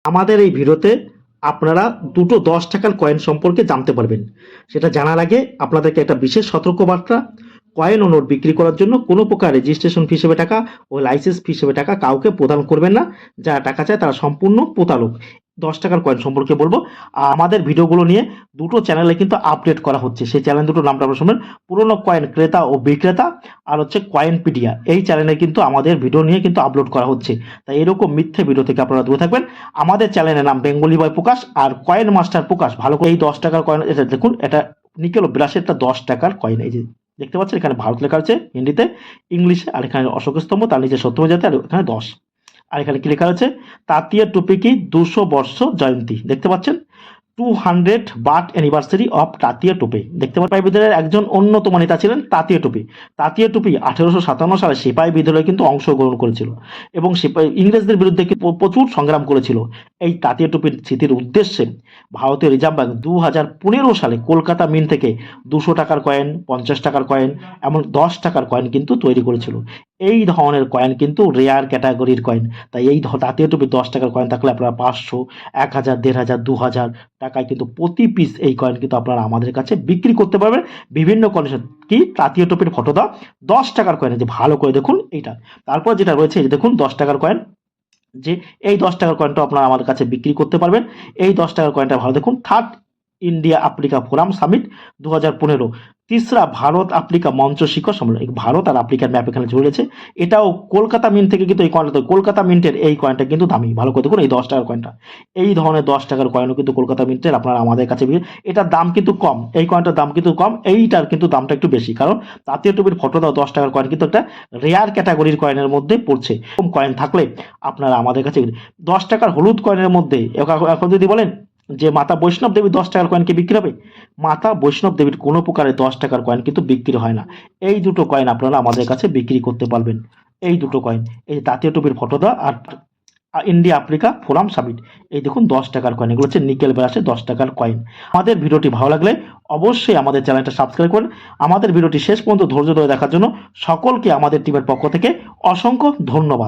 আমাদের এই ভিডিওতে আপনারা দুটো 10 টাকার কয়েন সম্পর্কে জানতে পারবেন। সেটা জানার আগে আপনাদেরকে একটা বিশেষ সতর্কবার্তা। কয়েন ও নোট বিক্রি করার জন্য কোনো প্রকার রেজিস্ট্রেশন ফি হিসেবে টাকা ও লাইসেন্স ফি হিসেবে টাকা কাউকে প্রদান করবেন না। যারা টাকা চায় তারা সম্পূর্ণ প্রতারক। 10 টাকার কয়েন সম্পর্কে বলবো। আর আমাদের ভিডিওগুলো নিয়ে দুটো চ্যানেলে কিন্তু আপডেট করা হচ্ছে। সেই চ্যানেল দুটোর নামটা আপনারা শুনবেন, পুরনো কয়েন ক্রেতা ও বিক্রেতা, আর হচ্ছে কয়েনপিডিয়া। এই চ্যানেলে কিন্তু আমাদের ভিডিও নিয়ে কিন্তু আপলোড করা হচ্ছে। তাই এরকম মিথ্যে ভিডিও থেকে আপনারা দূরে থাকবেন। আমাদের চ্যানেলের নাম বেঙ্গলি বয় প্রকাশ আর কয়েন মাস্টার প্রকাশ। ভালো করে এই 10 টাকার কয়েন, এটা দেখুন, এটা নিকেল ও ব্রাশের একটা 10 টাকার কয়েন। এই যে দেখতে পাচ্ছেন, এখানে ভারত লেখা আছে হিন্দিতে, ইংলিশে, আর এখানে অশোক স্তম্ভ, তার নিচে সত্যম জাতি, আর এখানে 10। আর এখানে কি লেখা আছে, তাঁতিয়া টুপি কি 200 বর্ষ জয়ন্তী। দেখতে পাচ্ছেন, 200 বার্থ অ্যানিভার্সারি অফ তাঁতিয়া টুপি। দেখতে পাচ্ছেন, সিপাহী বিদ্রোহের একজন অন্যতম নেতা ছিলেন তাঁতিয়া টুপি। তাঁতিয়া টুপি 1857 সালে সিপাহী বিদ্রোহে কিন্তু অংশগ্রহণ করেছিল এবং সিপাহী ইংরেজদের বিরুদ্ধে প্রচুর সংগ্রাম করেছিল। এই তাঁতিয়া টুপির স্মৃতির উদ্দেশ্যে ভারতীয় রিজার্ভ ব্যাংক 2015 সালে কলকাতা মিন্ট থেকে 200 টাকার কয়েন, 50 টাকার কয়েন, এমন 10 টাকার কয়েন কিন্তু তৈরি করেছিল। এই ধরনের কয়েন কিন্তু রেয়ার ক্যাটাগরির কয়েন। তাই এই তাঁতিয়া টুপি 10 টাকার কয়েন থাকলে আপনারা 500, 1000, 1500, 2000 টাকায় কিন্তু প্রতি পিস এই কয়েন কিন্তু আপনারা আমাদের কাছে বিক্রি করতে পারবেন বিভিন্ন কন্ডিশন। কি, তাঁতিয়া টুপির ফটো দাও, 10 টাকার কয়েন, যে ভালো করে দেখুন এইটা। তারপর যেটা রয়েছে, এই যে দেখুন 10 টাকার কয়েন, যে এই 10 টাকার কয়েনটা আপনারা আমাদের কাছে বিক্রি করতে পারবেন। এই 10 টাকার কয়েনটা ভালো দেখুন, third India Africa forum summit 2015, তিসরা ভারত আফ্রিকা মঞ্চ শিখর সম্মেলন। ভারত আর আফ্রিকার ম্যাপ এখানে জড়িয়েছে। এটাও কলকাতা মিন্ট থেকে কিন্তু এই কয়েনটা, কলকাতা মিন্টের এই কয়েনটা কিন্তু দামি। ভালো করে দেখুন এই 10 টাকার কয়েনটা। এই ধরনের 10 টাকার কয়েনও কিন্তু কলকাতা মিন্টের আপনারা আমাদের কাছে এটার দাম কিন্তু কম, এই কয়েনটার দাম কিন্তু কম, এইটার কিন্তু দামটা একটু বেশি। কারণ তাঁতিয়া টুপির ফটো দাও 10 টাকার কয়েন কিন্তু একটা রেয়ার ক্যাটাগরির কয়েনের মধ্যে পড়ছে। কম কয়েন থাকলে আপনারা আমাদের কাছে 10 টাকার হলুদ কয়েনের মধ্যে এখন যদি বলেন যে মাতা বৈষ্ণব দেবী 10 টাকার কয়েন কি বিক্রি হবে, মাতা বৈষ্ণব দেবীর কোনো প্রকারের 10 টাকার কয়েন কিন্তু বিক্রি হয় না। এই দুটো কয়েন আপনারা আমাদের কাছে বিক্রি করতে পারবেন। এই দুটো কয়েন, এই তাঁতিয়া টুপির ফটো দেওয়া আর ইন্ডিয়া আফ্রিকা ফোরাম সামিট, এই দেখুন 10 টাকার কয়েন, এগুলো হচ্ছে নিকেল ব্রাশে 10 টাকার কয়েন। আমাদের ভিডিওটি ভালো লাগলে অবশ্যই আমাদের চ্যানেলটা সাবস্ক্রাইব করুন। আমাদের ভিডিওটি শেষ পর্যন্ত ধৈর্য ধরে দেখার জন্য সকলকে আমাদের টিমের পক্ষ থেকে অসংখ্য ধন্যবাদ।